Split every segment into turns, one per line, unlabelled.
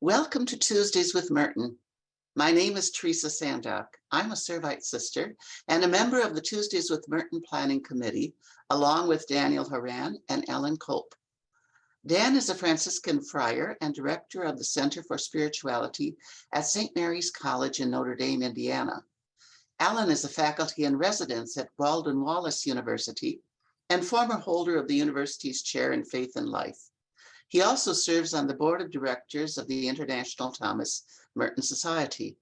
Welcome to Tuesdays with Merton. My name is Teresa Sandock. I'm a Servite sister and a member of the Tuesdays with Merton Planning Committee, along with Daniel Horan and Ellen Cope. Dan is a Franciscan friar and director of the Center for Spirituality at St. Mary's College in Notre Dame, Indiana. Ellen is a faculty in residence at Baldwin Wallace University and former holder of the university's chair in Faith and Life. He also serves on the board of directors of the International Thomas Merton Society.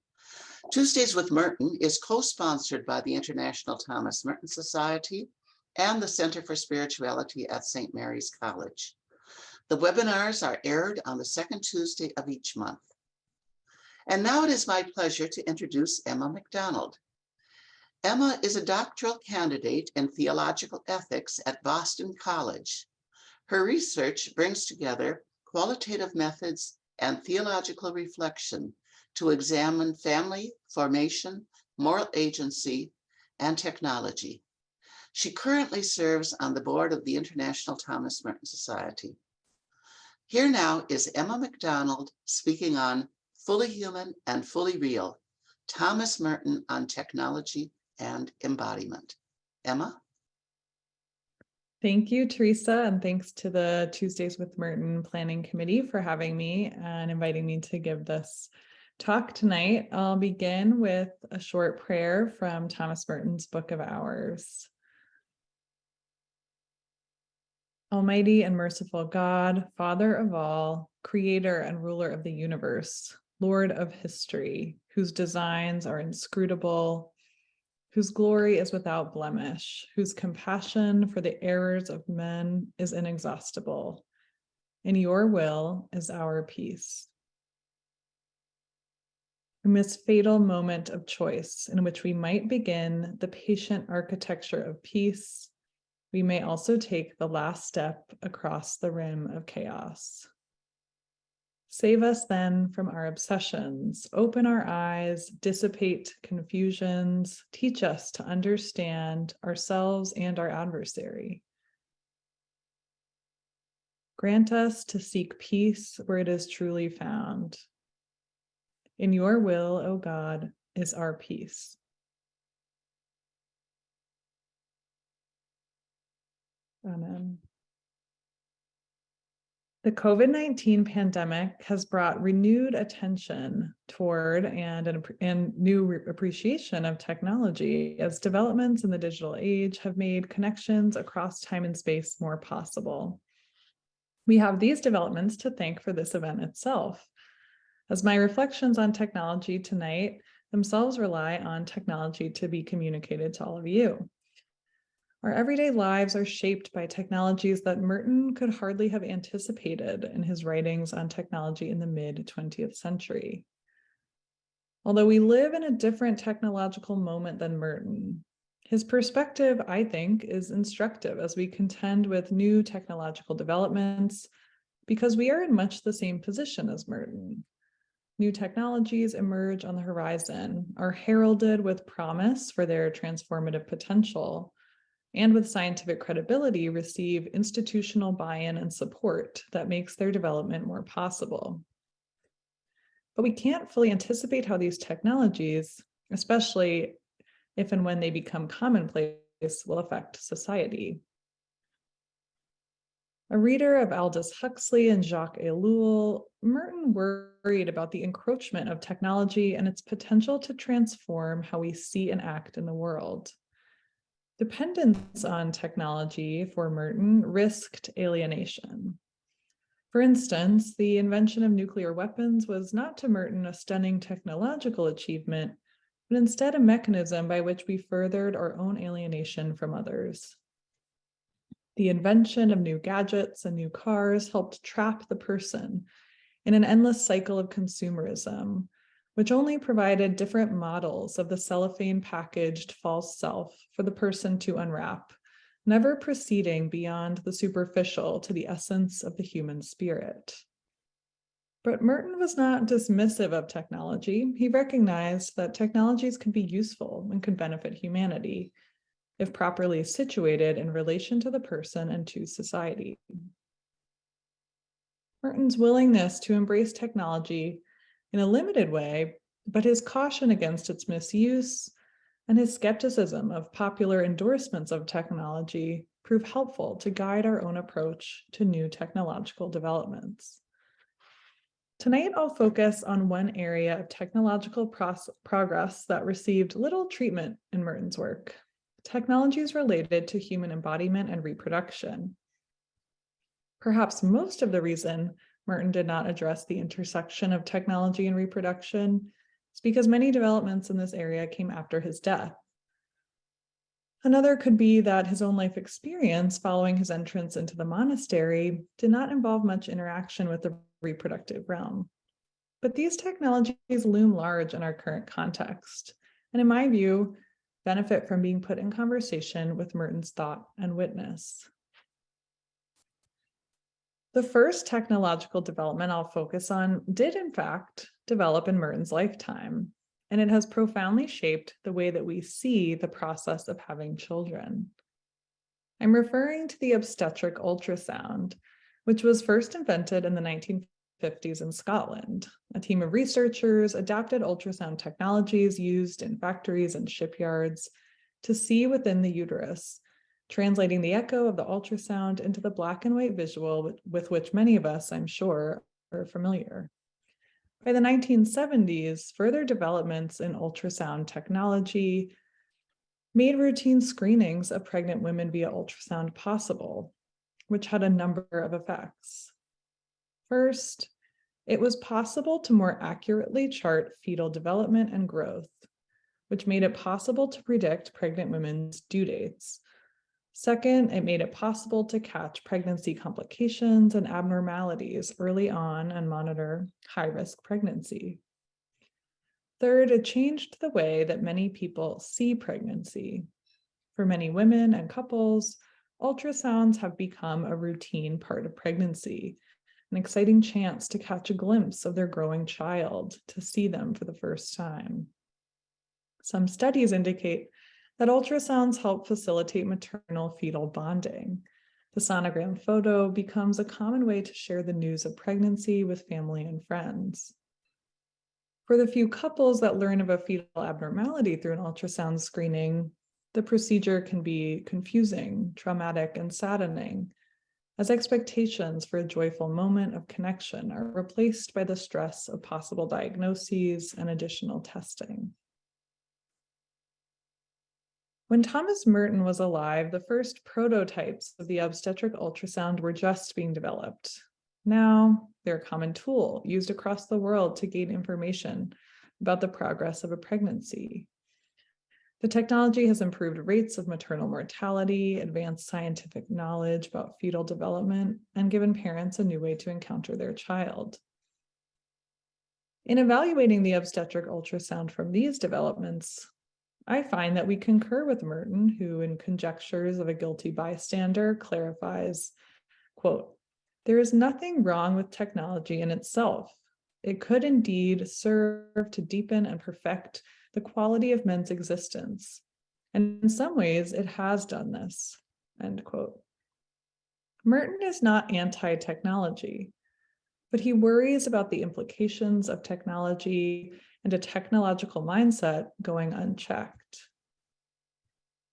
Tuesdays with Merton is co-sponsored by the International Thomas Merton Society and the Center for Spirituality at St. Mary's College. The webinars are aired on the second Tuesday of each month. And now it is my pleasure to introduce Emma McDonald. Emma is a doctoral candidate in theological ethics at Boston College. Her research brings together qualitative methods and theological reflection to examine family formation, moral agency, and technology. She currently serves on the board of the International Thomas Merton Society. Here now is Emma McDonald speaking on Fully Human and Fully Real, Thomas Merton on Technology and Embodiment. Emma?
Thank you, Teresa, and thanks to the Tuesdays with Merton Planning Committee for having me and inviting me to give this talk tonight. I'll begin with a short prayer from Thomas Merton's Book of Hours. Almighty and merciful God, Father of all, creator and ruler of the universe, Lord of history, whose designs are inscrutable, whose glory is without blemish, whose compassion for the errors of men is inexhaustible. In your will is our peace. In this fatal moment of choice in which we might begin the patient architecture of peace, we may also take the last step across the rim of chaos. Save us then from our obsessions, open our eyes, dissipate confusions, teach us to understand ourselves and our adversary. Grant us to seek peace where it is truly found. In your will, O God, is our peace. Amen. The COVID-19 pandemic has brought renewed attention toward and new appreciation of technology as developments in the digital age have made connections across time and space more possible. We have these developments to thank for this event itself, as my reflections on technology tonight themselves rely on technology to be communicated to all of you. Our everyday lives are shaped by technologies that Merton could hardly have anticipated in his writings on technology in the mid-20th century. Although we live in a different technological moment than Merton, his perspective, I think, is instructive as we contend with new technological developments because we are in much the same position as Merton. New technologies emerge on the horizon, are heralded with promise for their transformative potential, and with scientific credibility receive institutional buy-in and support that makes their development more possible. But we can't fully anticipate how these technologies, especially if and when they become commonplace, will affect society. A reader of Aldous Huxley and Jacques Ellul, Merton worried about the encroachment of technology and its potential to transform how we see and act in the world. Dependence on technology for Merton risked alienation. For instance, the invention of nuclear weapons was not to Merton a stunning technological achievement, but instead a mechanism by which we furthered our own alienation from others. The invention of new gadgets and new cars helped trap the person in an endless cycle of consumerism, which only provided different models of the cellophane packaged false self for the person to unwrap, never proceeding beyond the superficial to the essence of the human spirit. But Merton was not dismissive of technology. He recognized that technologies could be useful and could benefit humanity if properly situated in relation to the person and to society. Merton's willingness to embrace technology in a limited way, but his caution against its misuse and his skepticism of popular endorsements of technology prove helpful to guide our own approach to new technological developments. Tonight, I'll focus on one area of technological progress that received little treatment in Merton's work: technologies related to human embodiment and reproduction. Perhaps most of the reason Merton did not address the intersection of technology and reproduction is because many developments in this area came after his death. Another could be that his own life experience following his entrance into the monastery did not involve much interaction with the reproductive realm. But these technologies loom large in our current context, and in my view, benefit from being put in conversation with Merton's thought and witness. The first technological development I'll focus on did, in fact, develop in Merton's lifetime, and it has profoundly shaped the way that we see the process of having children. I'm referring to the obstetric ultrasound, which was first invented in the 1950s in Scotland. A team of researchers adapted ultrasound technologies used in factories and shipyards to see within the uterus, translating the echo of the ultrasound into the black and white visual with which many of us, I'm sure, are familiar. By the 1970s, further developments in ultrasound technology made routine screenings of pregnant women via ultrasound possible, which had a number of effects. First, it was possible to more accurately chart fetal development and growth, which made it possible to predict pregnant women's due dates. Second, it made it possible to catch pregnancy complications and abnormalities early on and monitor high-risk pregnancy. Third, it changed the way that many people see pregnancy. For many women and couples, ultrasounds have become a routine part of pregnancy, an exciting chance to catch a glimpse of their growing child, to see them for the first time. Some studies indicate that ultrasounds help facilitate maternal-fetal bonding. The sonogram photo becomes a common way to share the news of pregnancy with family and friends. For the few couples that learn of a fetal abnormality through an ultrasound screening, the procedure can be confusing, traumatic, and saddening, as expectations for a joyful moment of connection are replaced by the stress of possible diagnoses and additional testing. When Thomas Merton was alive, the first prototypes of the obstetric ultrasound were just being developed. Now, they're a common tool used across the world to gain information about the progress of a pregnancy. The technology has improved rates of maternal mortality, advanced scientific knowledge about fetal development, and given parents a new way to encounter their child. In evaluating the obstetric ultrasound from these developments, I find that we concur with Merton, who in Conjectures of a Guilty Bystander clarifies, quote, "There is nothing wrong with technology in itself. It could indeed serve to deepen and perfect the quality of men's existence. And in some ways, it has done this," end quote. Merton is not anti-technology, but he worries about the implications of technology and a technological mindset going unchecked.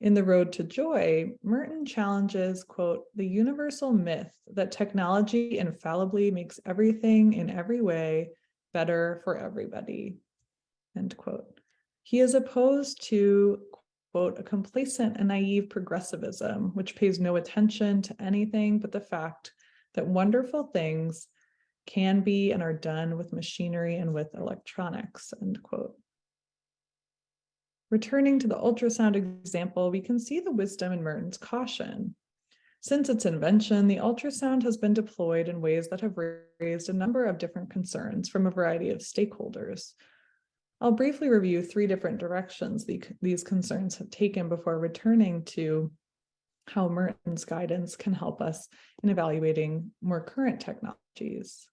In The Road to Joy, Merton challenges, quote, "the universal myth that technology infallibly makes everything in every way better for everybody," end quote. He is opposed to, quote, "a complacent and naive progressivism, which pays no attention to anything but the fact that wonderful things can be and are done with machinery and with electronics," end quote. Returning to the ultrasound example, we can see the wisdom in Merton's caution. Since its invention, the ultrasound has been deployed in ways that have raised a number of different concerns from a variety of stakeholders. I'll briefly review 3 different directions these concerns have taken before returning to how Merton's guidance can help us in evaluating more current technologies.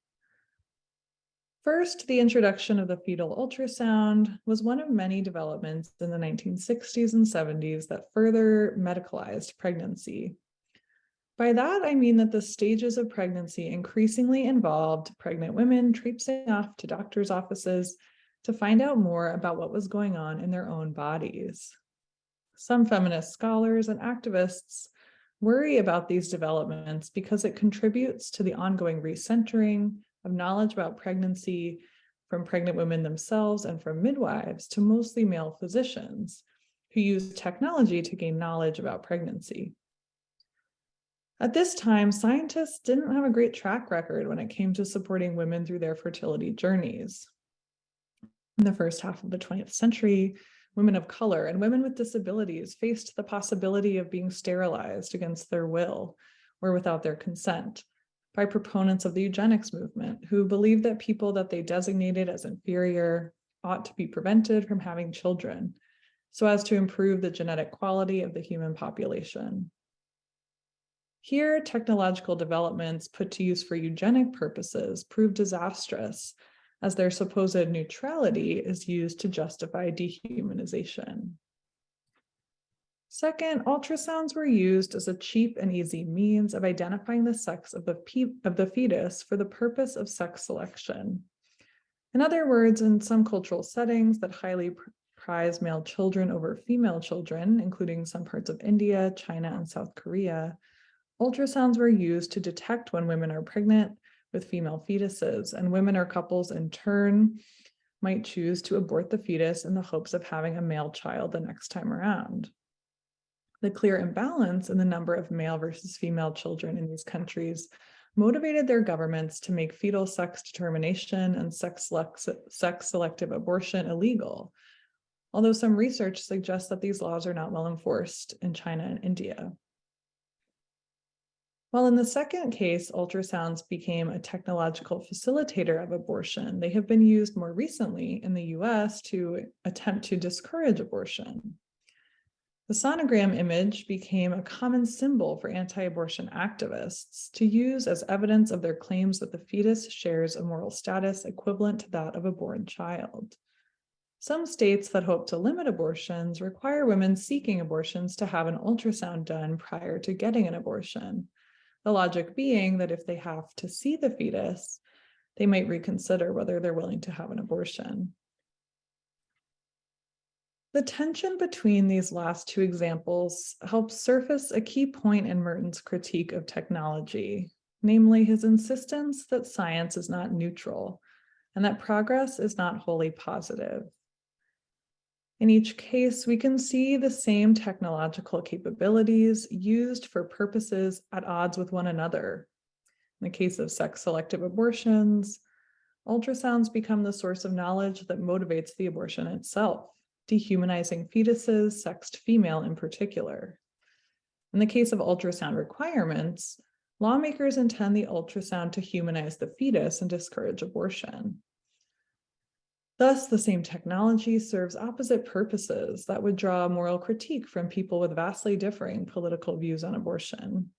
First, the introduction of the fetal ultrasound was one of many developments in the 1960s and 70s that further medicalized pregnancy. By that, I mean that the stages of pregnancy increasingly involved pregnant women traipsing off to doctors' offices to find out more about what was going on in their own bodies. Some feminist scholars and activists worry about these developments because it contributes to the ongoing recentering of knowledge about pregnancy from pregnant women themselves and from midwives to mostly male physicians who use technology to gain knowledge about pregnancy. At this time, scientists didn't have a great track record when it came to supporting women through their fertility journeys. In the first half of the 20th century, women of color and women with disabilities faced the possibility of being sterilized against their will or without their consent by proponents of the eugenics movement, who believed that people that they designated as inferior ought to be prevented from having children so as to improve the genetic quality of the human population. Here, technological developments put to use for eugenic purposes proved disastrous, as their supposed neutrality is used to justify dehumanization. Second, ultrasounds were used as a cheap and easy means of identifying the sex of the fetus for the purpose of sex selection. In other words, in some cultural settings that highly prize male children over female children, including some parts of India, China, and South Korea, ultrasounds were used to detect when women are pregnant with female fetuses, and women or couples in turn might choose to abort the fetus in the hopes of having a male child the next time around. The clear imbalance in the number of male versus female children in these countries motivated their governments to make fetal sex determination and sex-selective abortion illegal, although some research suggests that these laws are not well enforced in China and India. While in the second case, ultrasounds became a technological facilitator of abortion, they have been used more recently in the US to attempt to discourage abortion. The sonogram image became a common symbol for anti-abortion activists to use as evidence of their claims that the fetus shares a moral status equivalent to that of a born child. Some states that hope to limit abortions require women seeking abortions to have an ultrasound done prior to getting an abortion. The logic being that if they have to see the fetus, they might reconsider whether they're willing to have an abortion. The tension between these last two examples helps surface a key point in Merton's critique of technology, namely his insistence that science is not neutral and that progress is not wholly positive. In each case, we can see the same technological capabilities used for purposes at odds with one another. In the case of sex-selective abortions, ultrasounds become the source of knowledge that motivates the abortion itself, dehumanizing fetuses, sexed female in particular. In the case of ultrasound requirements, lawmakers intend the ultrasound to humanize the fetus and discourage abortion. Thus, the same technology serves opposite purposes that would draw moral critique from people with vastly differing political views on abortion.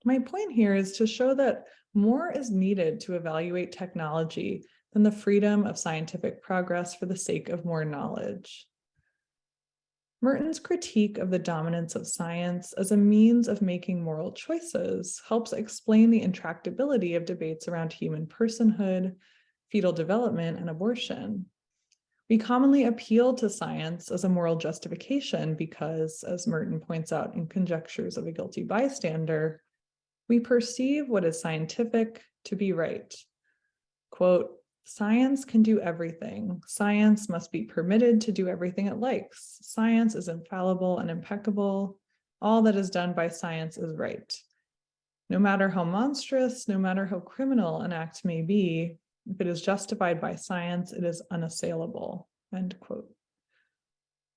My point here is to show that more is needed to evaluate technology than the freedom of scientific progress for the sake of more knowledge. Merton's critique of the dominance of science as a means of making moral choices helps explain the intractability of debates around human personhood, fetal development, and abortion. We commonly appeal to science as a moral justification because, as Merton points out in Conjectures of a Guilty Bystander, we perceive what is scientific to be right. Quote, "Science can do everything. Science must be permitted to do everything it likes. Science is infallible and impeccable. All that is done by science is right. No matter how monstrous, no matter how criminal an act may be, if it is justified by science, it is unassailable," end quote.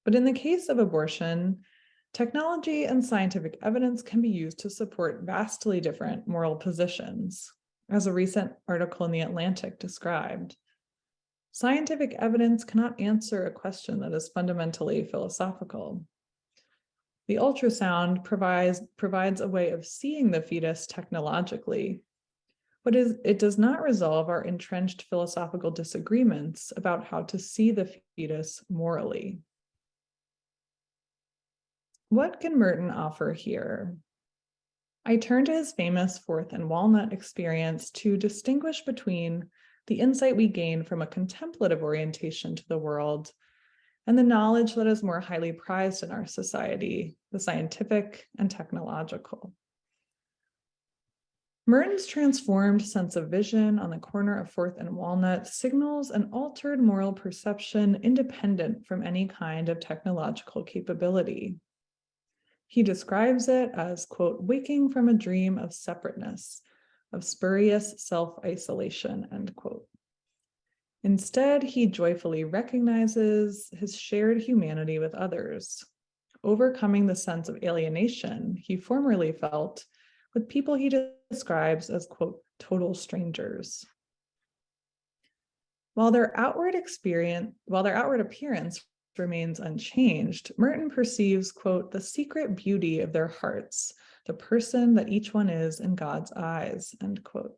But in the case of abortion, technology and scientific evidence can be used to support vastly different moral positions, as a recent article in The Atlantic described. Scientific evidence cannot answer a question that is fundamentally philosophical. The ultrasound provides a way of seeing the fetus technologically, but it does not resolve our entrenched philosophical disagreements about how to see the fetus morally. What can Merton offer here? I turn to his famous Fourth and Walnut experience to distinguish between the insight we gain from a contemplative orientation to the world and the knowledge that is more highly prized in our society, the scientific and technological. Merton's transformed sense of vision on the corner of Fourth and Walnut signals an altered moral perception independent from any kind of technological capability. He describes it as, quote, waking from a dream of separateness, of spurious self-isolation, end quote. Instead, he joyfully recognizes his shared humanity with others, overcoming the sense of alienation he formerly felt with people he describes as, quote, total strangers. While their outward appearance remains unchanged, Merton perceives, quote, the secret beauty of their hearts, the person that each one is in God's eyes, end quote.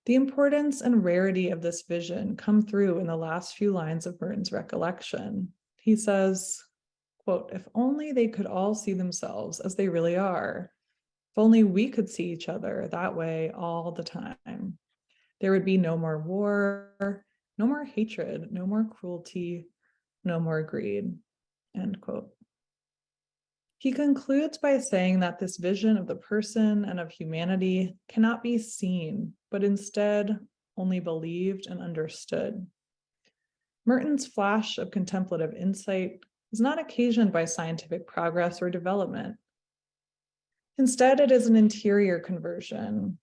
The importance and rarity of this vision come through in the last few lines of Merton's recollection. He says, quote, if only they could all see themselves as they really are. If only we could see each other that way all the time. There would be no more war, no more hatred, no more cruelty, no more greed, end quote. He concludes by saying that this vision of the person and of humanity cannot be seen, but instead only believed and understood. Merton's flash of contemplative insight is not occasioned by scientific progress or development. Instead, it is an interior conversion,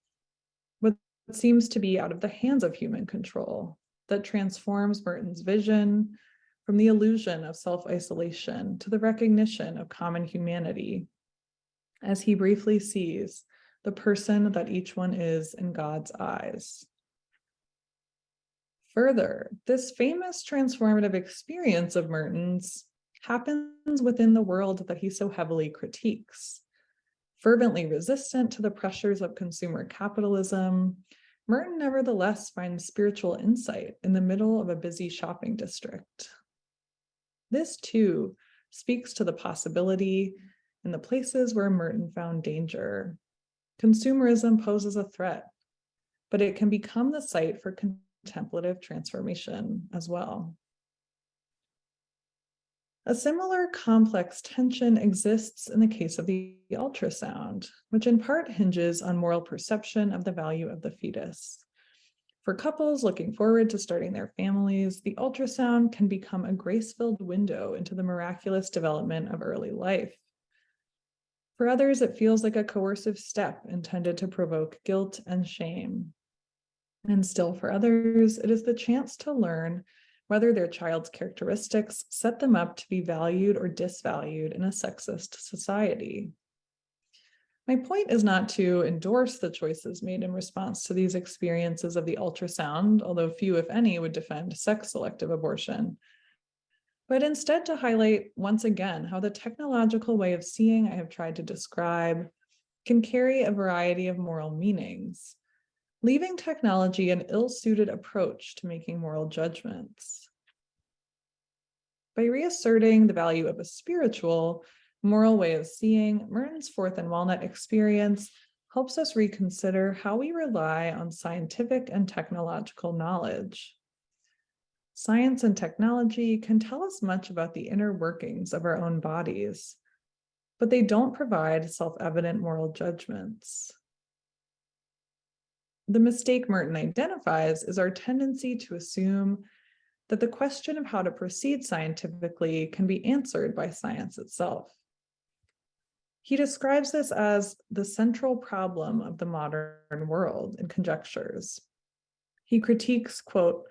what seems to be out of the hands of human control, that transforms Merton's vision from the illusion of self-isolation to the recognition of common humanity, as he briefly sees the person that each one is in God's eyes. Further, this famous transformative experience of Merton's happens within the world that he so heavily critiques. Fervently resistant to the pressures of consumer capitalism, Merton nevertheless finds spiritual insight in the middle of a busy shopping district. This too speaks to the possibility in the places where Merton found danger. Consumerism poses a threat, but it can become the site for contemplative transformation as well. A similar complex tension exists in the case of the ultrasound, which in part hinges on moral perception of the value of the fetus. For couples looking forward to starting their families, the ultrasound can become a grace-filled window into the miraculous development of early life. For others, it feels like a coercive step intended to provoke guilt and shame. And still for others, it is the chance to learn whether their child's characteristics set them up to be valued or disvalued in a sexist society. My point is not to endorse the choices made in response to these experiences of the ultrasound, although few, if any, would defend sex-selective abortion, but instead to highlight once again how the technological way of seeing I have tried to describe can carry a variety of moral meanings, leaving technology an ill-suited approach to making moral judgments. By reasserting the value of a spiritual, moral way of seeing, Merton's Fourth and Walnut experience helps us reconsider how we rely on scientific and technological knowledge. Science and technology can tell us much about the inner workings of our own bodies, but they don't provide self-evident moral judgments. The mistake Merton identifies is our tendency to assume that the question of how to proceed scientifically can be answered by science itself. He describes this as the central problem of the modern world in conjectures. He critiques, quote,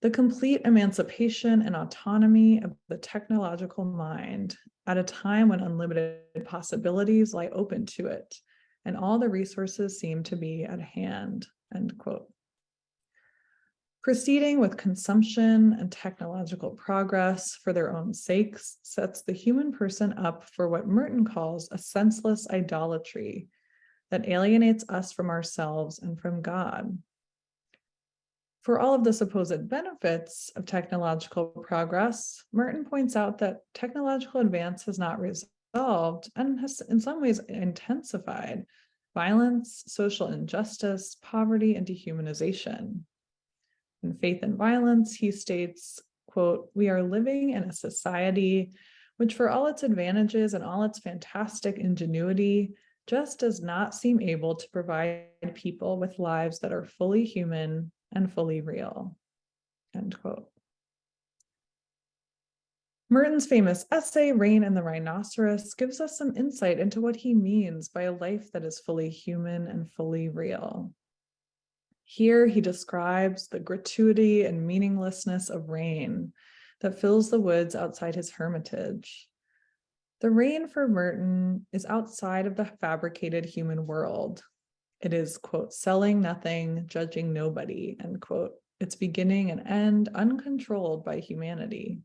the complete emancipation and autonomy of the technological mind at a time when unlimited possibilities lie open to it, and all the resources seem to be at hand, end quote. Proceeding with consumption and technological progress for their own sakes sets the human person up for what Merton calls a senseless idolatry that alienates us from ourselves and from God. For all of the supposed benefits of technological progress, Merton points out that technological advance has not resolved and has in some ways intensified violence, social injustice, poverty, and dehumanization. In Faith and Violence, he states, quote, "We are living in a society which for all its advantages and all its fantastic ingenuity, just does not seem able to provide people with lives that are fully human and fully real," end quote. Merton's famous essay, Rain and the Rhinoceros, gives us some insight into what he means by a life that is fully human and fully real. Here he describes the gratuity and meaninglessness of rain that fills the woods outside his hermitage. The rain for Merton is outside of the fabricated human world. It is, quote, "selling nothing, judging nobody," end quote. Its beginning and end uncontrolled by humanity.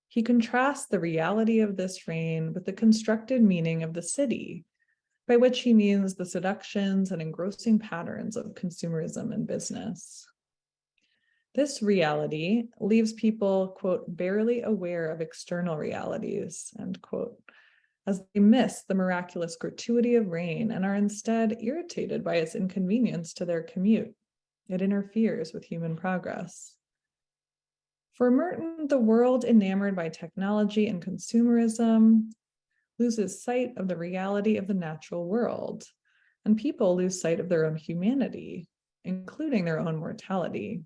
He contrasts the reality of this rain with the constructed meaning of the city, by which he means the seductions and engrossing patterns of consumerism and business. This reality leaves people, quote, "barely aware of external realities," end quote, as they miss the miraculous gratuity of rain and are instead irritated by its inconvenience to their commute. It interferes with human progress. For Merton, the world enamored by technology and consumerism loses sight of the reality of the natural world, and people lose sight of their own humanity, including their own mortality.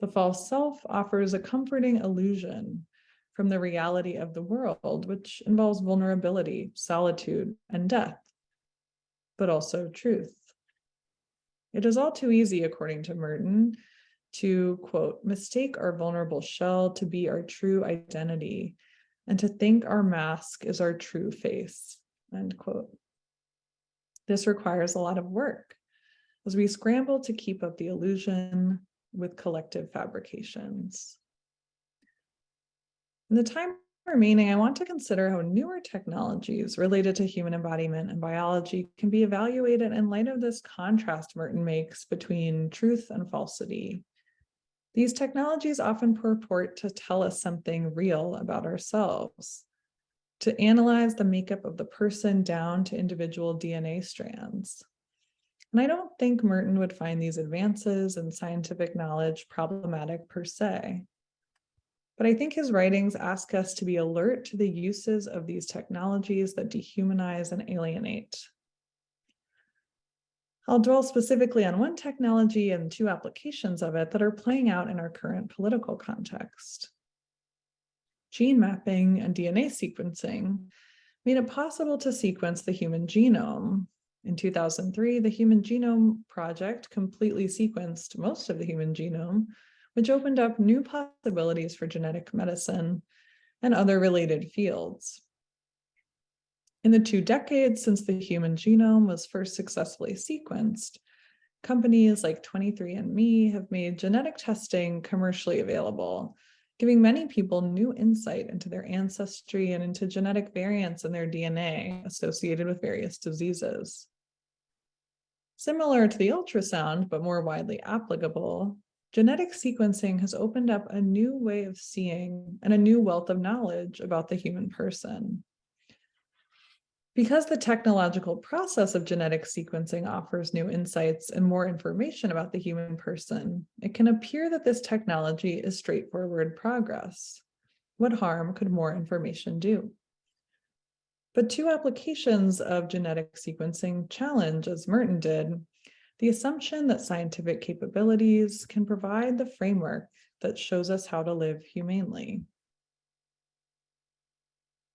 The false self offers a comforting illusion from the reality of the world, which involves vulnerability, solitude, and death, but also truth. It is all too easy, according to Merton, to, quote, "mistake our vulnerable shell to be our true identity, and to think our mask is our true face," end quote. This requires a lot of work as we scramble to keep up the illusion with collective fabrications. In the time remaining, I want to consider how newer technologies related to human embodiment and biology can be evaluated in light of this contrast Merton makes between truth and falsity. These technologies often purport to tell us something real about ourselves, to analyze the makeup of the person down to individual DNA strands. And I don't think Merton would find these advances in scientific knowledge problematic per se. But I think his writings ask us to be alert to the uses of these technologies that dehumanize and alienate. I'll dwell specifically on one technology and two applications of it that are playing out in our current political context. Gene mapping and DNA sequencing made it possible to sequence the human genome. In 2003, the Human Genome Project completely sequenced most of the human genome, which opened up new possibilities for genetic medicine and other related fields. In the 2 decades since the human genome was first successfully sequenced, companies like 23andMe have made genetic testing commercially available, giving many people new insight into their ancestry and into genetic variants in their DNA associated with various diseases. Similar to the ultrasound, but more widely applicable, genetic sequencing has opened up a new way of seeing and a new wealth of knowledge about the human person. Because the technological process of genetic sequencing offers new insights and more information about the human person, it can appear that this technology is straightforward progress. What harm could more information do? But two applications of genetic sequencing challenge, as Merton did, the assumption that scientific capabilities can provide the framework that shows us how to live humanely.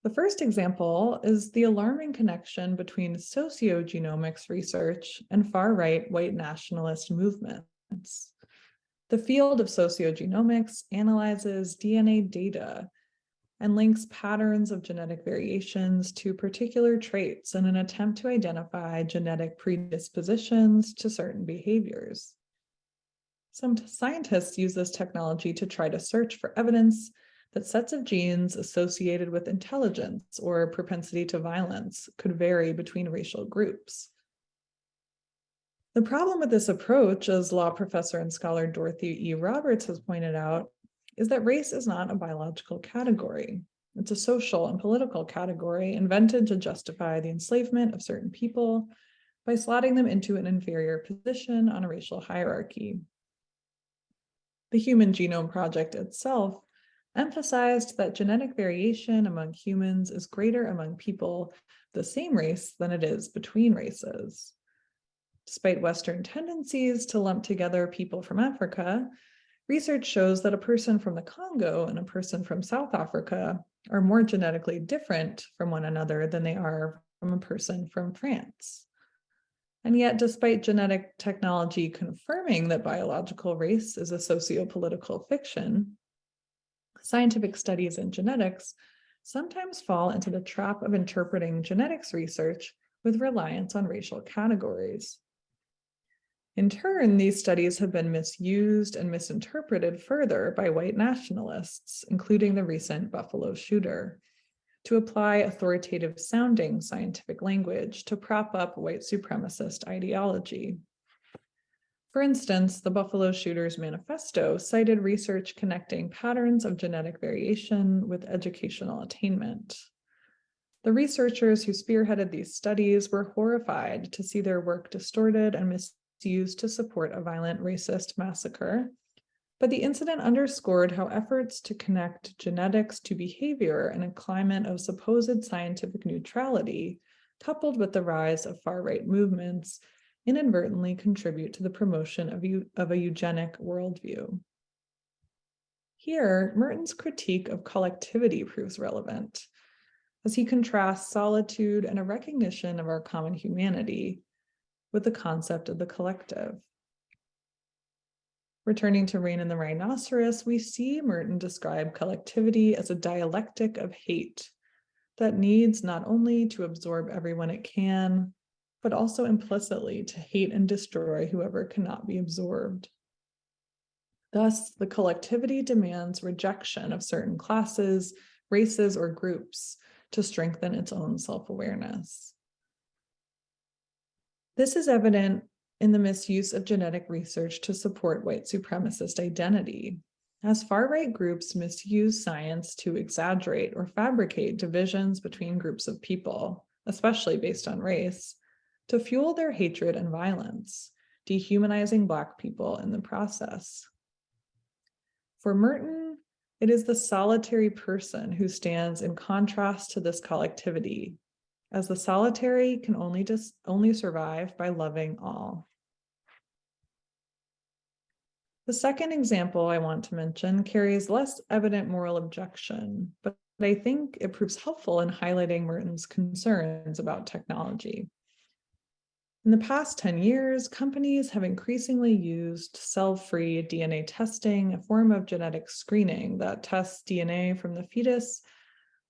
The first example is the alarming connection between sociogenomics research and far-right white nationalist movements. The field of sociogenomics analyzes DNA data and links patterns of genetic variations to particular traits in an attempt to identify genetic predispositions to certain behaviors. Some scientists use this technology to try to search for evidence that sets of genes associated with intelligence or propensity to violence could vary between racial groups. The problem with this approach, as law professor and scholar Dorothy E. Roberts has pointed out, is that race is not a biological category. It's a social and political category invented to justify the enslavement of certain people by slotting them into an inferior position on a racial hierarchy. The Human Genome Project itself emphasized that genetic variation among humans is greater among people of the same race than it is between races. Despite Western tendencies to lump together people from Africa, research shows that a person from the Congo and a person from South Africa are more genetically different from one another than they are from a person from France. And yet, despite genetic technology confirming that biological race is a socio-political fiction, scientific studies in genetics sometimes fall into the trap of interpreting genetics research with reliance on racial categories. In turn, these studies have been misused and misinterpreted further by white nationalists, including the recent Buffalo shooter, to apply authoritative sounding scientific language to prop up white supremacist ideology. For instance, the Buffalo Shooters Manifesto cited research connecting patterns of genetic variation with educational attainment. The researchers who spearheaded these studies were horrified to see their work distorted and misused to support a violent racist massacre. But the incident underscored how efforts to connect genetics to behavior in a climate of supposed scientific neutrality, coupled with the rise of far-right movements, inadvertently contribute to the promotion of a eugenic worldview. Here, Merton's critique of collectivity proves relevant, as he contrasts solitude and a recognition of our common humanity with the concept of the collective. Returning to Rain and the Rhinoceros, we see Merton describe collectivity as a dialectic of hate that needs not only to absorb everyone it can, but also implicitly to hate and destroy whoever cannot be absorbed. Thus, the collectivity demands rejection of certain classes, races, or groups to strengthen its own self-awareness. This is evident in the misuse of genetic research to support white supremacist identity, as far-right groups misuse science to exaggerate or fabricate divisions between groups of people, especially based on race, to fuel their hatred and violence, dehumanizing Black people in the process. For Merton, it is the solitary person who stands in contrast to this collectivity, as the solitary can only survive by loving all. The second example I want to mention carries less evident moral objection, but I think it proves helpful in highlighting Merton's concerns about technology. In the past 10 years, companies have increasingly used cell-free DNA testing, a form of genetic screening that tests DNA from the fetus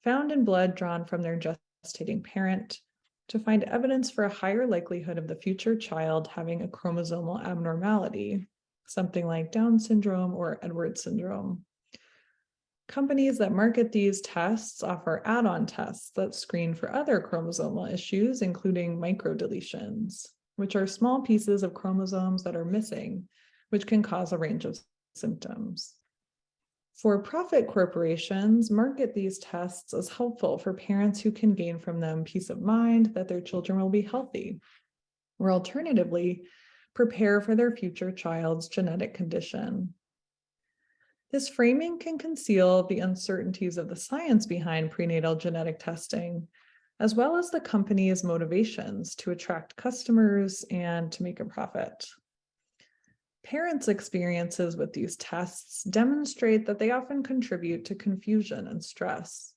found in blood drawn from their gestating parent, to find evidence for a higher likelihood of the future child having a chromosomal abnormality, something like Down syndrome or Edwards syndrome. Companies that market these tests offer add-on tests that screen for other chromosomal issues, including microdeletions, which are small pieces of chromosomes that are missing, which can cause a range of symptoms. For-profit corporations market these tests as helpful for parents who can gain from them peace of mind that their children will be healthy, or alternatively, prepare for their future child's genetic condition. This framing can conceal the uncertainties of the science behind prenatal genetic testing, as well as the company's motivations to attract customers and to make a profit. Parents' experiences with these tests demonstrate that they often contribute to confusion and stress.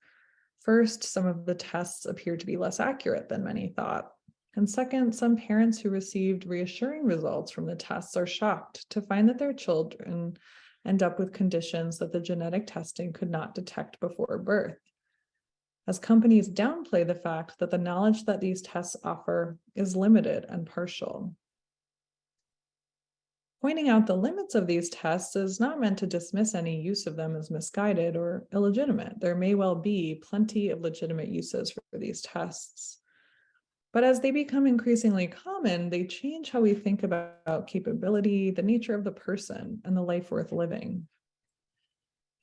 First, some of the tests appear to be less accurate than many thought. And second, some parents who received reassuring results from the tests are shocked to find that their children end up with conditions that the genetic testing could not detect before birth, as companies downplay the fact that the knowledge that these tests offer is limited and partial. Pointing out the limits of these tests is not meant to dismiss any use of them as misguided or illegitimate. There may well be plenty of legitimate uses for these tests. But as they become increasingly common, they change how we think about capability, the nature of the person, and the life worth living.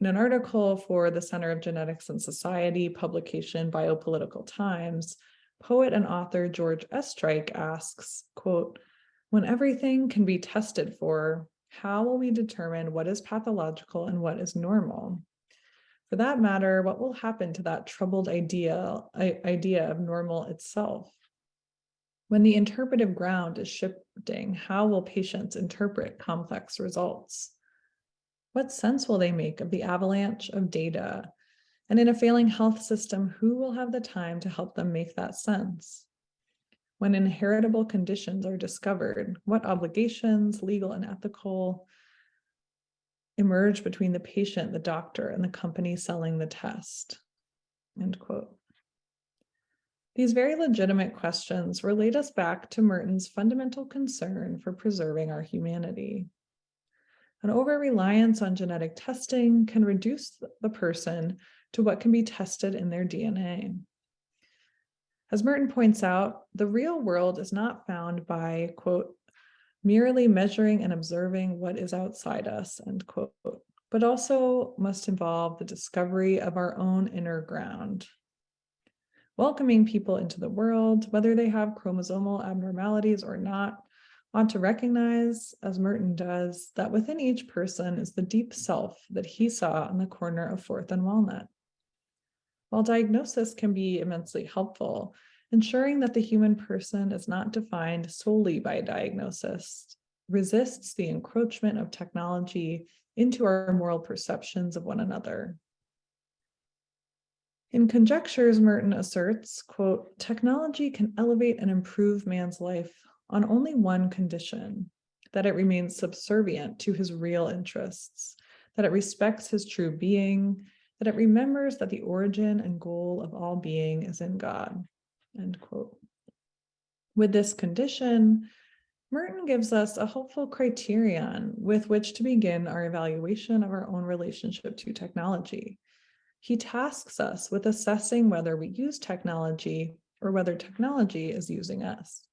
In an article for the Center of Genetics and Society publication Biopolitical Times, poet and author George Estreich asks, quote, "When everything can be tested for, how will we determine what is pathological and what is normal? For that matter, what will happen to that troubled idea of normal itself? When the interpretive ground is shifting, how will patients interpret complex results? What sense will they make of the avalanche of data? And in a failing health system, who will have the time to help them make that sense? When inheritable conditions are discovered, what obligations, legal and ethical, emerge between the patient, the doctor, and the company selling the test?" End quote. These very legitimate questions relate us back to Merton's fundamental concern for preserving our humanity. An over-reliance on genetic testing can reduce the person to what can be tested in their DNA. As Merton points out, the real world is not found by, quote, "merely measuring and observing what is outside us," end quote, but also must involve the discovery of our own inner ground. Welcoming people into the world, whether they have chromosomal abnormalities or not, ought to recognize, as Merton does, that within each person is the deep self that he saw in the corner of 4th and Walnut. While diagnosis can be immensely helpful, ensuring that the human person is not defined solely by diagnosis resists the encroachment of technology into our moral perceptions of one another. In Conjectures, Merton asserts, quote, "Technology can elevate and improve man's life on only one condition, that it remains subservient to his real interests, that it respects his true being, that it remembers that the origin and goal of all being is in God," end quote. With this condition, Merton gives us a helpful criterion with which to begin our evaluation of our own relationship to technology. He tasks us with assessing whether we use technology or whether technology is using us.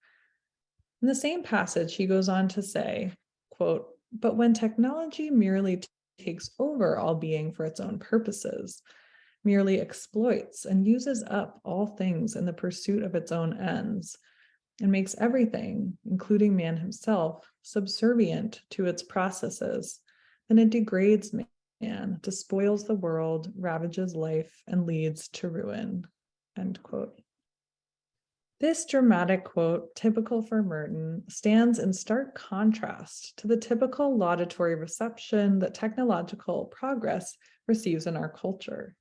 In the same passage, he goes on to say, quote, "But when technology merely takes over all being for its own purposes, merely exploits and uses up all things in the pursuit of its own ends, and makes everything, including man himself, subservient to its processes, then it degrades man, despoils the world, ravages life, and leads to ruin," end quote. This dramatic quote, typical for Merton, stands in stark contrast to the typical laudatory reception that technological progress receives in our culture.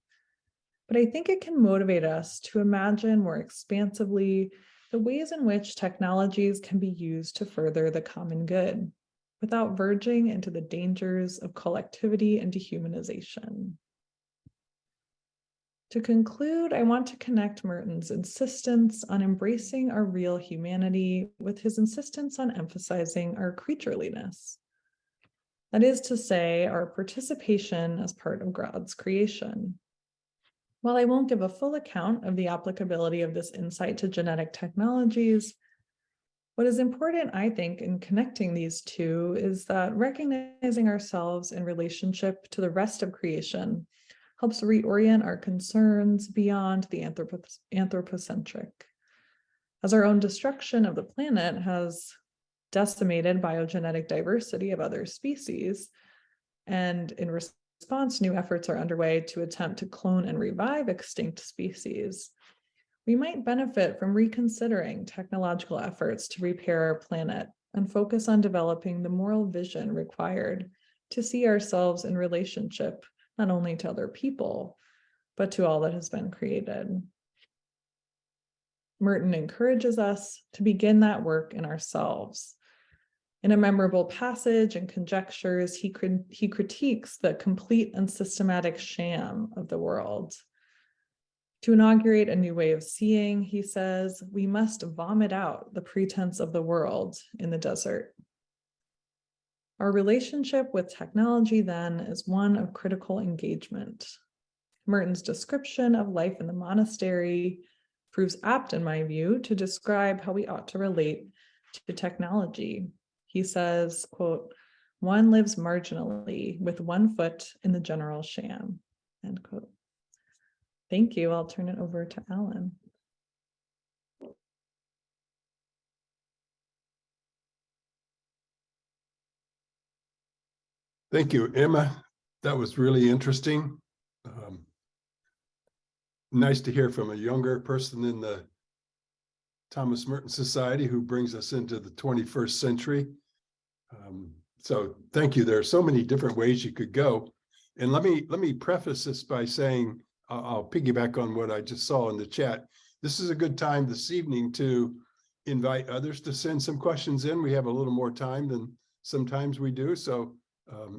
But I think it can motivate us to imagine more expansively the ways in which technologies can be used to further the common good, without verging into the dangers of collectivity and dehumanization. To conclude, I want to connect Merton's insistence on embracing our real humanity with his insistence on emphasizing our creatureliness. That is to say, our participation as part of God's creation. While I won't give a full account of the applicability of this insight to genetic technologies, what is important, I think, in connecting these two is that recognizing ourselves in relationship to the rest of creation helps reorient our concerns beyond the anthropocentric. As our own destruction of the planet has decimated biogenetic diversity of other species, and in response, new efforts are underway to attempt to clone and revive extinct species, we might benefit from reconsidering technological efforts to repair our planet and focus on developing the moral vision required to see ourselves in relationship not only to other people, but to all that has been created. Merton encourages us to begin that work in ourselves. In a memorable passage in Conjectures, he critiques the complete and systematic sham of the world. To inaugurate a new way of seeing, he says, we must vomit out the pretense of the world in the desert. Our relationship with technology, then, is one of critical engagement. Merton's description of life in the monastery proves apt, in my view, to describe how we ought to relate to technology. He says, quote, One lives marginally with one foot in the general sham. End quote. Thank you. I'll turn it over to Alan.
Thank you, Emma. That was really interesting. Nice to hear from a younger person in the Thomas Merton Society who brings us into the 21st century. So thank you. There are so many different ways you could go. And let me preface this by saying, I'll piggyback on what I just saw in the chat. This is a good time this evening to invite others to send some questions in. We have a little more time than sometimes we do. So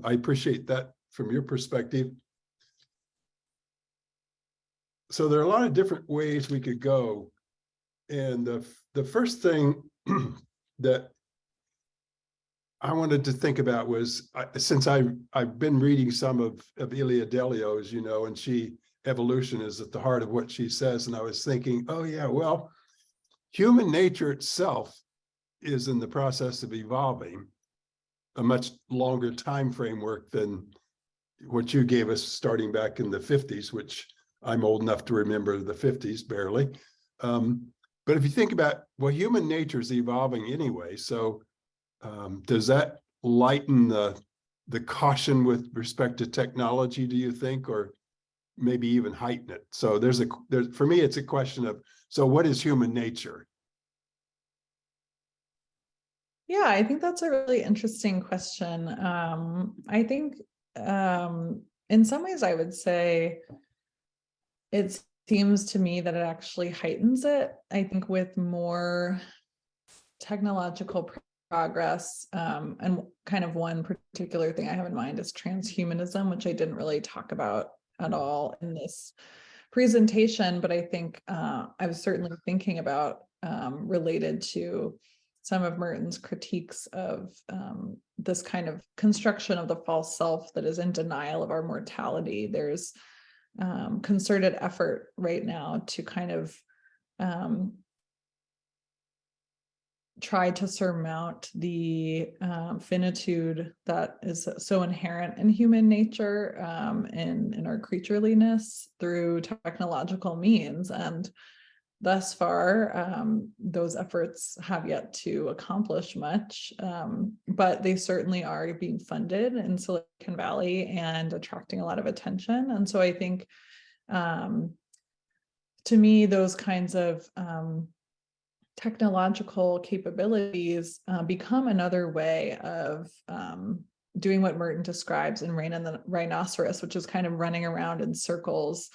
I appreciate that from your perspective. So there are a lot of different ways we could go. And the first thing that I wanted to think about was, since I've been reading some of Ilia Delio, as you know, and evolution is at the heart of what she says. And I was thinking, oh yeah, well, human nature itself is in the process of evolving a much longer time framework than what you gave us starting back in the 50s, which I'm old enough to remember the 50s barely. But if you think about, well, human nature is evolving anyway. So does that lighten the caution with respect to technology, do you think, or maybe even heighten it? So for me, it's a question of, so what is human nature?
Yeah, I think that's a really interesting question. I think in some ways I would say it seems to me that it actually heightens it. I think with more technological progress, and kind of one particular thing I have in mind is transhumanism, which I didn't really talk about at all in this presentation, but I think I was certainly thinking about related to some of Merton's critiques of this kind of construction of the false self that is in denial of our mortality. There's concerted effort right now to kind of try to surmount the finitude that is so inherent in human nature, in our creatureliness through technological means. And thus far, those efforts have yet to accomplish much, but they certainly are being funded in Silicon Valley and attracting a lot of attention. And so I think, to me, those kinds of technological capabilities become another way of doing what Merton describes in Rain and the Rhinoceros, which is kind of running around in circles,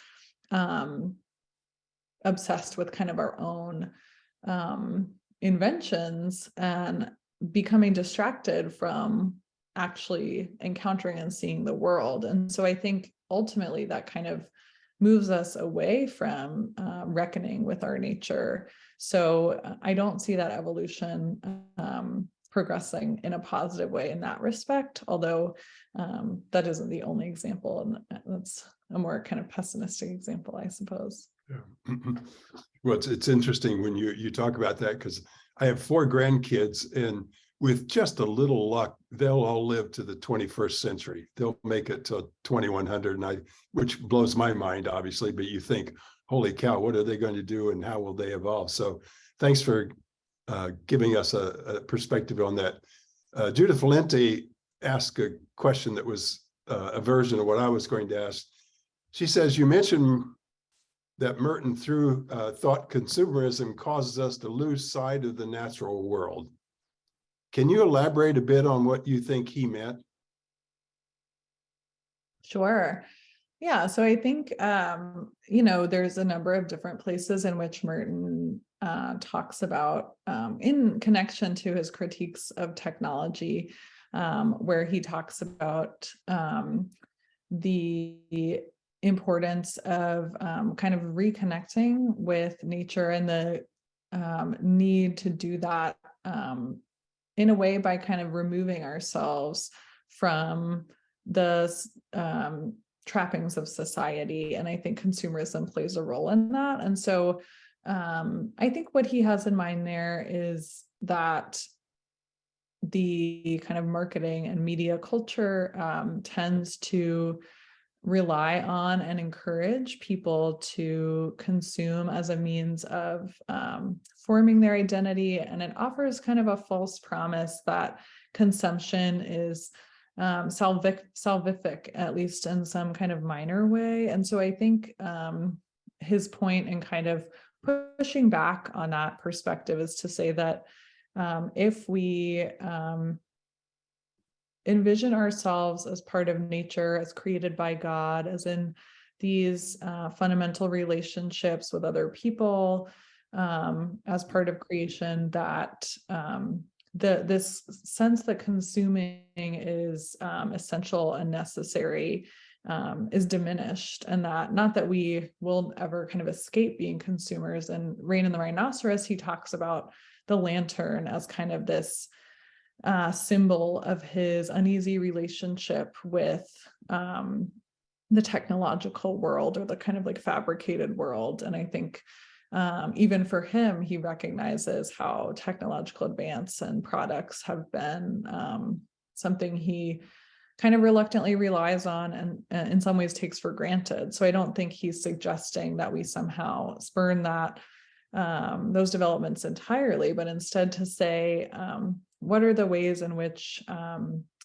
obsessed with kind of our own inventions and becoming distracted from actually encountering and seeing the world. And so I think ultimately that kind of moves us away from reckoning with our nature. So I don't see that evolution progressing in a positive way in that respect, although that isn't the only example, and that's a more kind of pessimistic example, I suppose.
Yeah. Well, it's interesting when you talk about that, because I have 4 grandkids, and with just a little luck, they'll all live to the 21st century. They'll make it to 2100, which blows my mind, obviously, but you think, holy cow, what are they going to do and how will they evolve? So thanks for giving us a perspective on that. Judith Valente asked a question that was a version of what I was going to ask. She says, you mentioned that Merton, through thought consumerism, causes us to lose sight of the natural world. Can you elaborate a bit on what you think he meant?
Sure. Yeah, so I think, there's a number of different places in which Merton talks about, in connection to his critiques of technology, where he talks about the importance of kind of reconnecting with nature and the need to do that in a way by kind of removing ourselves from the trappings of society. And I think consumerism plays a role in that. And so I think what he has in mind there is that the kind of marketing and media culture tends to rely on and encourage people to consume as a means of forming their identity. And it offers kind of a false promise that consumption is salvific, at least in some kind of minor way. And so I think his point in kind of pushing back on that perspective is to say that if we envision ourselves as part of nature, as created by God, as in these fundamental relationships with other people, as part of creation, that this sense that consuming is essential and necessary is diminished, and that not that we will ever kind of escape being consumers. And Rain and the Rhinoceros, he talks about the lantern as kind of this symbol of his uneasy relationship with the technological world, or the kind of like fabricated world. And I think even for him, he recognizes how technological advance and products have been something he kind of reluctantly relies on and in some ways takes for granted. So I don't think he's suggesting that we somehow spurn that those developments entirely, but instead to say, what are the ways in which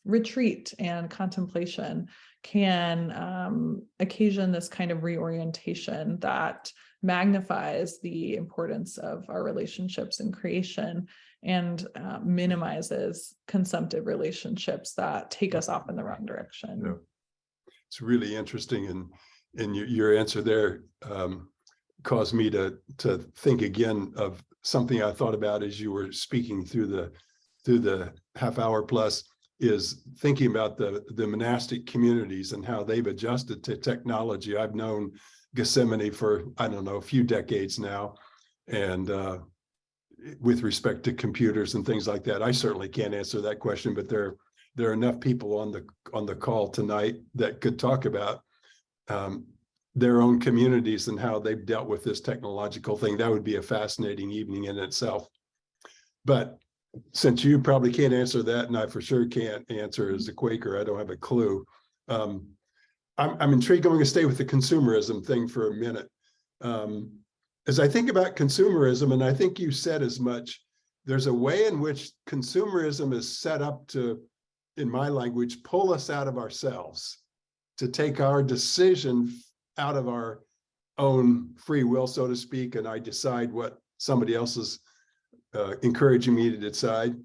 retreat and contemplation can occasion this kind of reorientation that magnifies the importance of our relationships in creation and minimizes consumptive relationships that take us off in the wrong direction.
Yeah. It's really interesting, and your answer there caused me to think again of something I thought about as you were speaking through the half hour plus, is thinking about the monastic communities and how they've adjusted to technology. I've known Gethsemane for, I don't know, a few decades now, and with respect to computers and things like that, I certainly can't answer that question, but there are enough people on the call tonight that could talk about their own communities and how they've dealt with this technological thing. That would be a fascinating evening in itself. But since you probably can't answer that, and I for sure can't answer as a Quaker, I don't have a clue. I'm intrigued. I'm going to stay with the consumerism thing for a minute. As I think about consumerism, and I think you said as much, there's a way in which consumerism is set up to, in my language, pull us out of ourselves, to take our decision out of our own free will, so to speak, and I decide what somebody else is encouraging me to decide.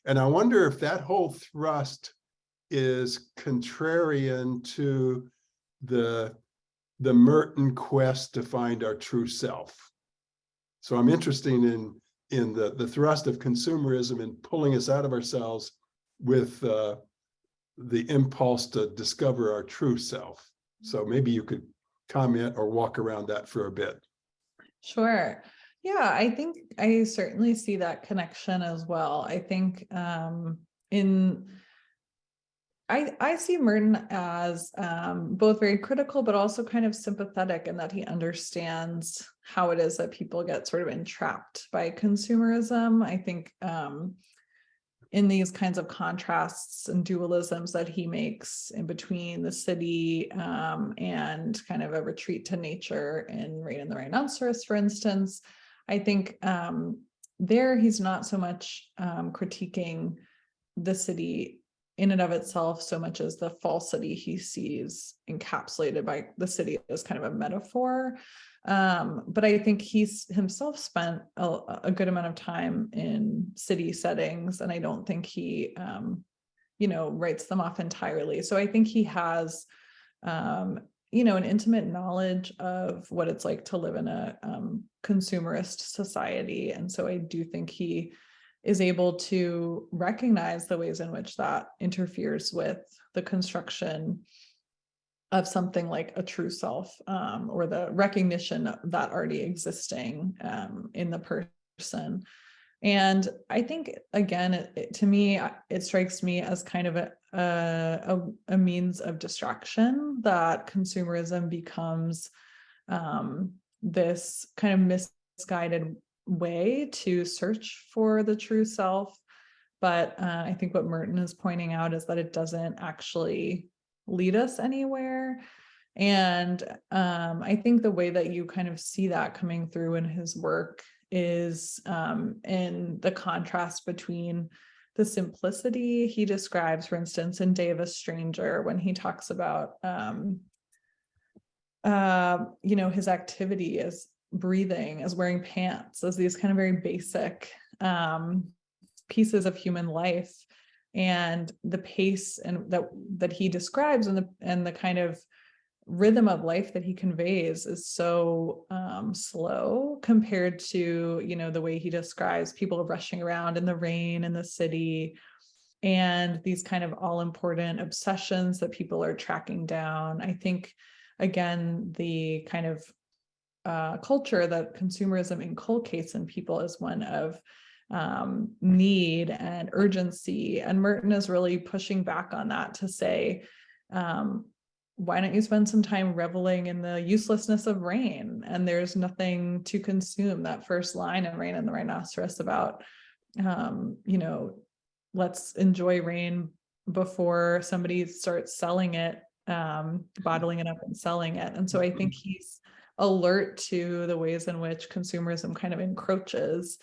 And I wonder if that whole thrust is contrarian to the Merton quest to find our true self. So I'm interested in the thrust of consumerism and pulling us out of ourselves with the impulse to discover our true self. So maybe you could comment or walk around that for a bit.
Sure. Yeah, I think I certainly see that connection as well. I think I see Merton as both very critical, but also kind of sympathetic in that he understands how it is that people get sort of entrapped by consumerism. I think in these kinds of contrasts and dualisms that he makes in between the city and kind of a retreat to nature in Rain and the Rhinoceros, for instance, I think there he's not so much critiquing the city in and of itself so much as the falsity he sees encapsulated by the city as kind of a metaphor. But I think he's himself spent a good amount of time in city settings, and I don't think he, writes them off entirely. So I think he has, an intimate knowledge of what it's like to live in a consumerist society. And so I do think he is able to recognize the ways in which that interferes with the construction of something like a true self, or the recognition of that already existing in the person. And I think, again, to me, it strikes me as kind of a means of distraction, that consumerism becomes this kind of misguided way to search for the true self, But I think what Merton is pointing out is that it doesn't actually lead us anywhere. And I think the way that you kind of see that coming through in his work is in the contrast between the simplicity he describes, for instance, in Day of a Stranger, when he talks about, his activity as breathing, as wearing pants, as these kind of very basic pieces of human life, and the pace and that he describes and the kind of rhythm of life that he conveys is so slow compared to, the way he describes people rushing around in the rain in the city, and these kind of all important obsessions that people are tracking down. I think, again, the kind of culture that consumerism inculcates in people is one of need and urgency. And Merton is really pushing back on that to say, why don't you spend some time reveling in the uselessness of rain? And there's nothing to consume. That first line in Rain and the Rhinoceros about, let's enjoy rain before somebody starts selling it, bottling it up and selling it. And so I think he's alert to the ways in which consumerism kind of encroaches.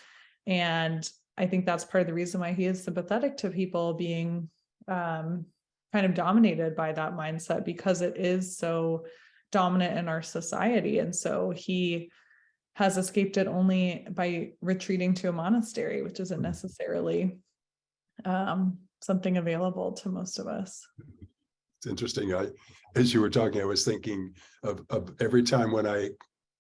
And I think that's part of the reason why he is sympathetic to people being kind of dominated by that mindset, because it is so dominant in our society. And so he has escaped it only by retreating to a monastery, which isn't necessarily something available to most of us.
It's interesting. As you were talking, I was thinking of every time when I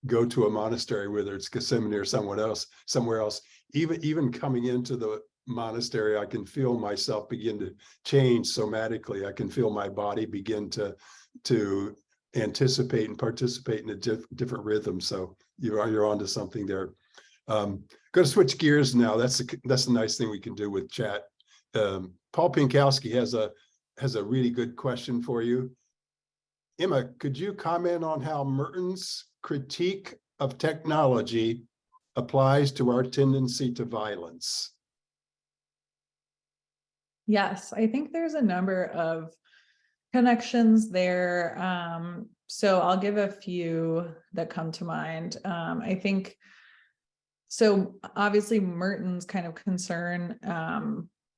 go to a monastery, whether it's Gethsemane or somewhere else, even coming into the monastery, I can feel myself begin to change somatically. I can feel my body begin to anticipate and participate in a different rhythm. So you're onto something there. Going to switch gears now. That's a nice thing we can do with chat. Paul Pinkowski has a really good question for you. Emma, could you comment on how Merton's critique of technology applies to our tendency to violence?
Yes, I think there's a number of connections there. So I'll give a few that come to mind. I think, so obviously Merton's kind of concern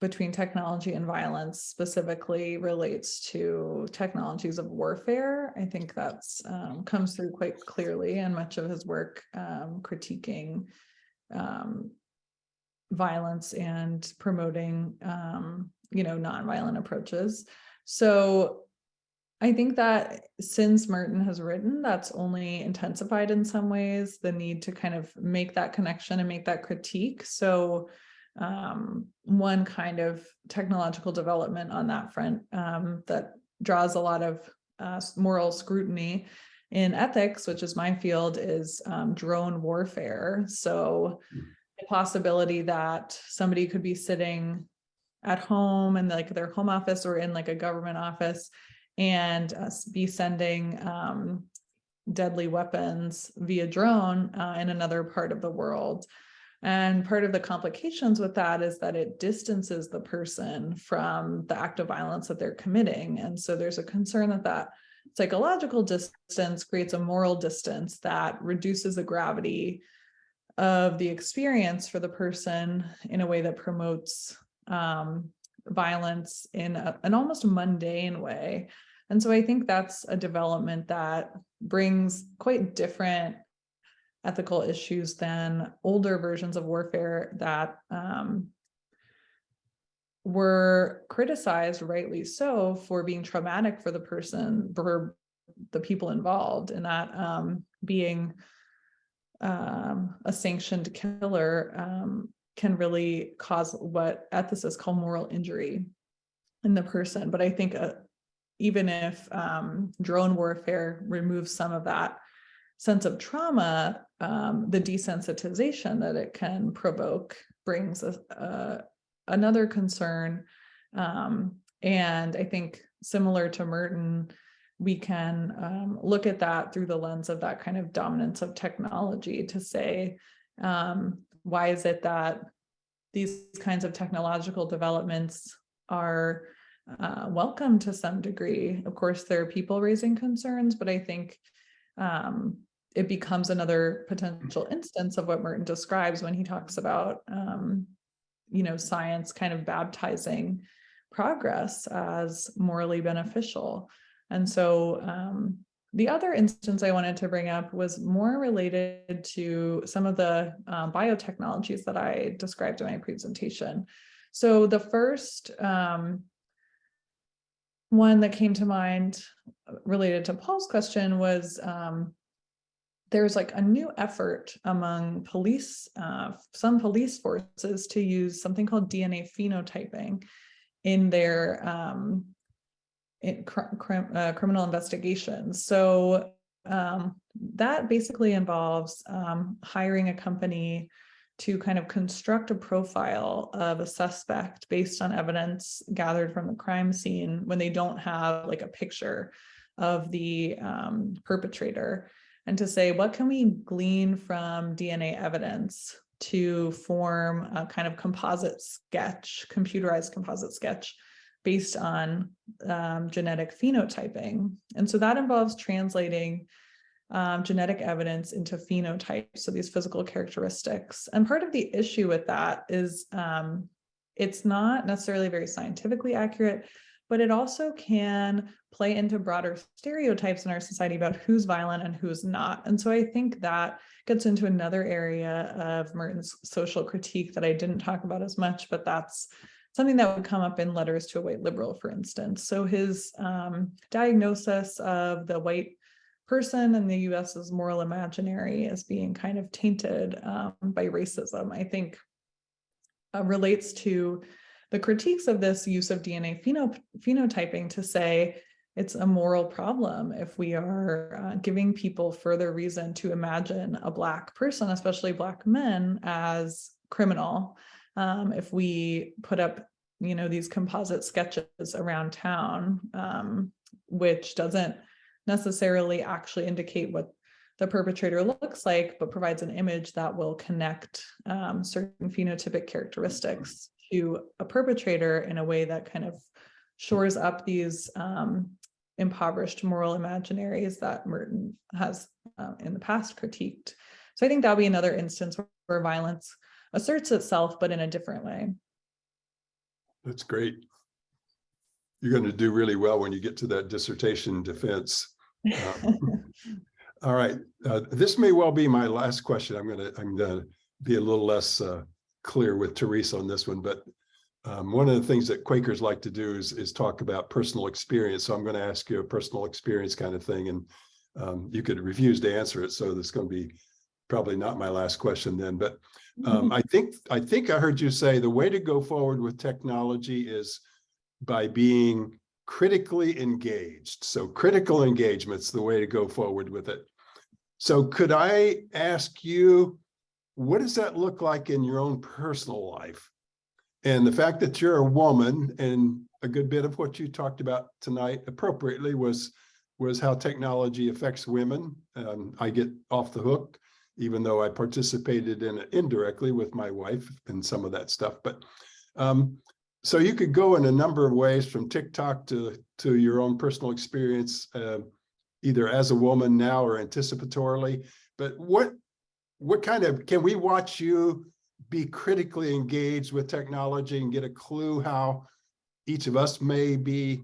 between technology and violence specifically relates to technologies of warfare. I think that's comes through quite clearly in much of his work, critiquing violence and promoting nonviolent approaches. So I think that since Merton has written, that's only intensified in some ways the need to kind of make that connection and make that critique. So one kind of technological development on that front that draws a lot of moral scrutiny in ethics, which is my field, is drone warfare. So the possibility that somebody could be sitting at home in like their home office or in like a government office and be sending deadly weapons via drone in another part of the world. And part of the complications with that is that it distances the person from the act of violence that they're committing. And so there's a concern that psychological distance creates a moral distance that reduces the gravity of the experience for the person in a way that promotes violence in an almost mundane way. And so I think that's a development that brings quite different ethical issues than older versions of warfare that were criticized, rightly so, for being traumatic for the person, for the people involved, and that being a sanctioned killer can really cause what ethicists call moral injury in the person. But I think even if drone warfare removes some of that sense of trauma, the desensitization that it can provoke brings another concern. And I think similar to Merton, we can look at that through the lens of that kind of dominance of technology to say, why is it that these kinds of technological developments are welcome to some degree. Of course, there are people raising concerns, but I think it becomes another potential instance of what Merton describes when he talks about, science kind of baptizing progress as morally beneficial. And so the other instance I wanted to bring up was more related to some of the biotechnologies that I described in my presentation. So the first one that came to mind related to Paul's question was there's like a new effort among police, some police forces, to use something called DNA phenotyping in their criminal investigations. So that basically involves hiring a company to kind of construct a profile of a suspect based on evidence gathered from the crime scene when they don't have like a picture of the perpetrator, and to say, what can we glean from DNA evidence to form a kind of composite sketch, computerized composite sketch based on genetic phenotyping. And so that involves translating genetic evidence into phenotypes, so these physical characteristics. And part of the issue with that is it's not necessarily very scientifically accurate, but it also can play into broader stereotypes in our society about who's violent and who's not. And so I think that gets into another area of Merton's social critique that I didn't talk about as much, but that's something that would come up in Letters to a White Liberal, for instance. So his diagnosis of the white person in the US's moral imaginary as being kind of tainted by racism, I think relates to the critiques of this use of DNA phenotyping to say it's a moral problem if we are giving people further reason to imagine a Black person, especially Black men, as criminal. If we put up, these composite sketches around town, which doesn't necessarily actually indicate what the perpetrator looks like, but provides an image that will connect certain phenotypic characteristics to a perpetrator in a way that kind of shores up these impoverished moral imaginaries that Merton has in the past critiqued. So I think that'll be another instance where violence asserts itself, but in a different way.
That's great. You're going to do really well when you get to that dissertation defense. All right. This may well be my last question. I'm going to be a little less clear with Teresa on this one, but one of the things that Quakers like to do is talk about personal experience. So I'm going to ask you a personal experience kind of thing, and you could refuse to answer it. So this is going to be probably not my last question then, but I think I heard you say the way to go forward with technology is by being critically engaged. So critical engagement's the way to go forward with it. So could I ask you, what does that look like in your own personal life? And the fact that you're a woman, and a good bit of what you talked about tonight appropriately was how technology affects women. I get off the hook, even though I participated in it indirectly with my wife and some of that stuff. But so you could go in a number of ways, from TikTok to your own personal experience, either as a woman now or anticipatorily. But what kind of, can we watch you be critically engaged with technology and get a clue how each of us may be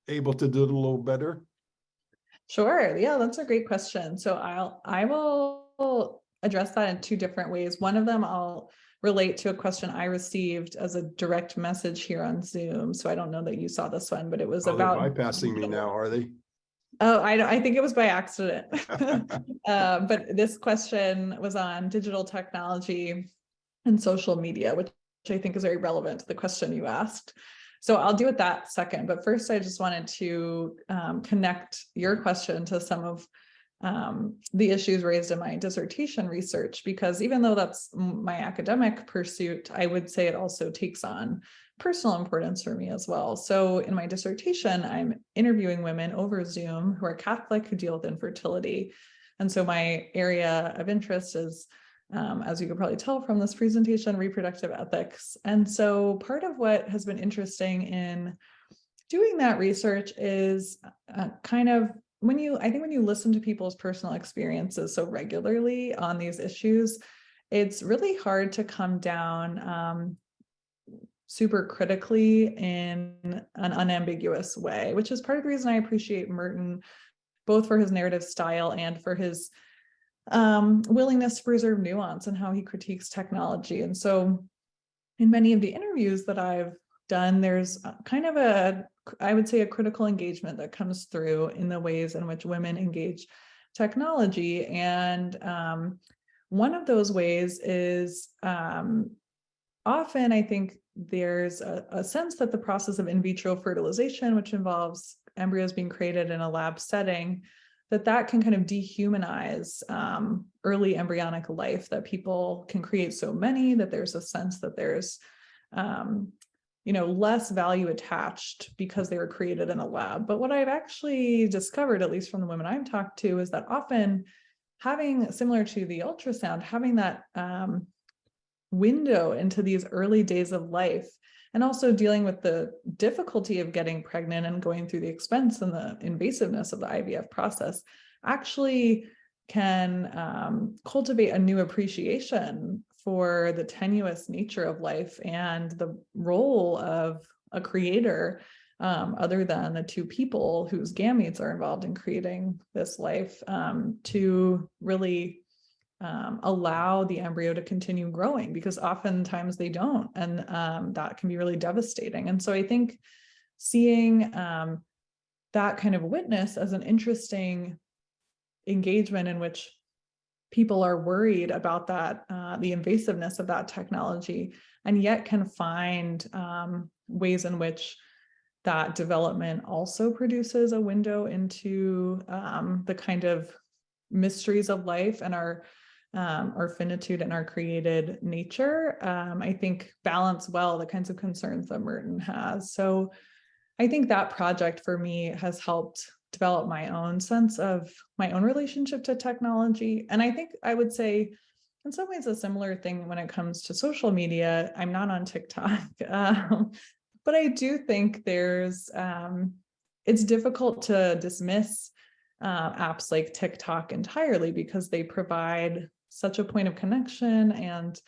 able to do it a little better?
Sure. Yeah, that's a great question. So I will address that in two different ways. One of them I'll relate to a question I received as a direct message here on Zoom. So I don't know that you saw this one, but it was about
bypassing me now, are they?
Oh, I think it was by accident. But this question was on digital technology and social media, which I think is very relevant to the question you asked. So I'll deal with that second. But first, I just wanted to connect your question to some of the issues raised in my dissertation research, because even though that's my academic pursuit, I would say it also takes on personal importance for me as well. So in my dissertation, I'm interviewing women over Zoom who are Catholic, who deal with infertility. And so my area of interest is as you could probably tell from this presentation, reproductive ethics. And so part of what has been interesting in doing that research is kind of I think when you listen to people's personal experiences so regularly on these issues, it's really hard to come down super critically in an unambiguous way, which is part of the reason I appreciate Merton, both for his narrative style and for his willingness to preserve nuance and how he critiques technology. And so in many of the interviews that I've done, there's kind of I would say a critical engagement that comes through in the ways in which women engage technology. And one of those ways is often I think there's a sense that the process of in vitro fertilization, which involves embryos being created in a lab setting, that can kind of dehumanize early embryonic life, that people can create so many that there's a sense that there's less value attached because they were created in a lab. But what I've actually discovered, at least from the women I've talked to, is that often having, similar to the ultrasound, having that window into these early days of life, and also dealing with the difficulty of getting pregnant and going through the expense and the invasiveness of the IVF process, actually can cultivate a new appreciation for the tenuous nature of life and the role of a creator, other than the two people whose gametes are involved in creating this life, to really allow the embryo to continue growing, because oftentimes they don't, and that can be really devastating. And so I think seeing that kind of witness as an interesting engagement in which people are worried about that, the invasiveness of that technology, and yet can find ways in which that development also produces a window into the kind of mysteries of life and our finitude and our created nature, I think balance well the kinds of concerns that Merton has. So I think that project for me has helped develop my own sense of my own relationship to technology. And I think I would say in some ways a similar thing when it comes to social media. I'm not on TikTok, but I do think it's difficult to dismiss apps like TikTok entirely, because they provide such a point of connection and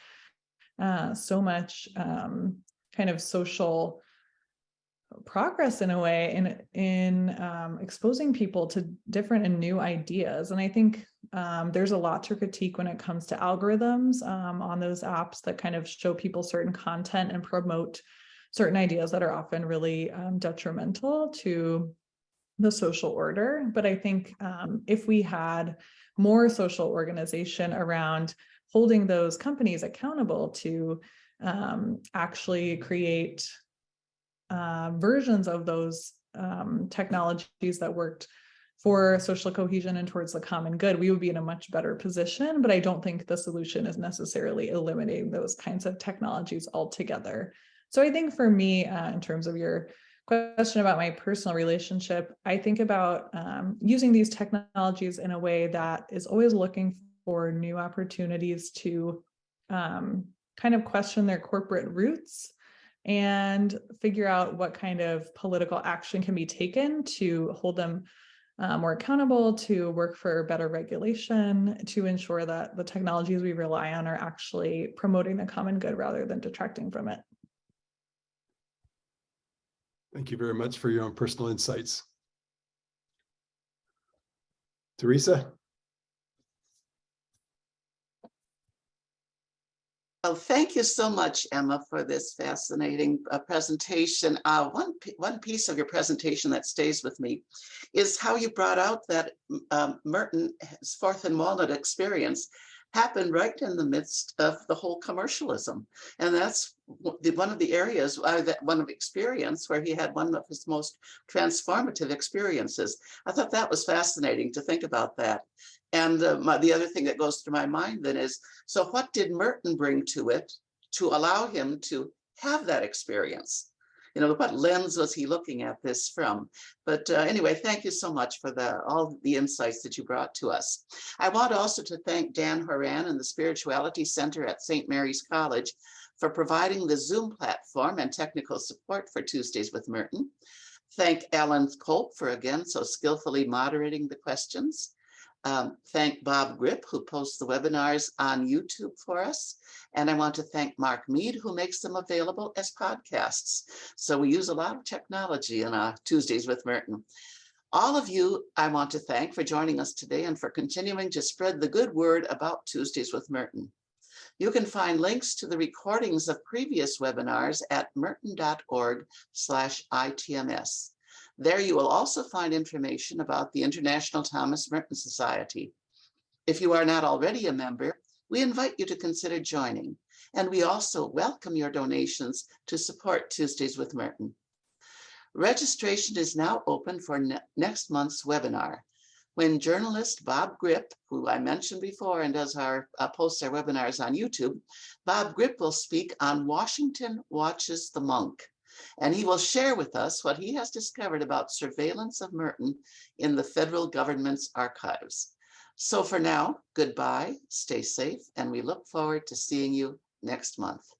so much kind of social progress in a way in exposing people to different and new ideas. And I think there's a lot to critique when it comes to algorithms on those apps that kind of show people certain content and promote certain ideas that are often really detrimental to the social order. But I think if we had more social organization around holding those companies accountable to actually create versions of those technologies that worked for social cohesion and towards the common good, we would be in a much better position. But I don't think the solution is necessarily eliminating those kinds of technologies altogether. So I think for me, in terms of your question about my personal relationship, I think about using these technologies in a way that is always looking for new opportunities to kind of question their corporate roots and figure out what kind of political action can be taken to hold them more accountable, to work for better regulation, to ensure that the technologies we rely on are actually promoting the common good rather than detracting from it.
Thank you very much for your own personal insights. Teresa?
Well, thank you so much, Emma, for this fascinating presentation. One piece of your presentation that stays with me is how you brought out that Merton's Fourth and Walnut experience happened right in the midst of the whole commercialism. And that's one of the areas, one of experience where he had one of his most transformative experiences. I thought that was fascinating to think about that. And the other thing that goes through my mind then is, so what did Merton bring to it to allow him to have that experience? what lens was he looking at this from? But anyway, thank you so much for all the insights that you brought to us. I want also to thank Dan Horan and the Spirituality Center at St. Mary's College for providing the Zoom platform and technical support for Tuesdays with Merton. Thank Ellen Culp for again so skillfully moderating the questions. Thank Bob Grip, who posts the webinars on YouTube for us. And I want to thank Mark Mead, who makes them available as podcasts. So we use a lot of technology in Tuesdays with Merton. All of you, I want to thank for joining us today and for continuing to spread the good word about Tuesdays with Merton. You can find links to the recordings of previous webinars at merton.org/ITMS. There you will also find information about the International Thomas Merton Society. If you are not already a member, we invite you to consider joining, and we also welcome your donations to support Tuesdays with Merton. Registration is now open for next month's webinar, when journalist Bob Grip, who I mentioned before and does posts our webinars on YouTube, Bob Grip will speak on Washington Watches the Monk, and he will share with us what he has discovered about surveillance of Merton in the federal government's archives. So for now, goodbye, stay safe, and we look forward to seeing you next month.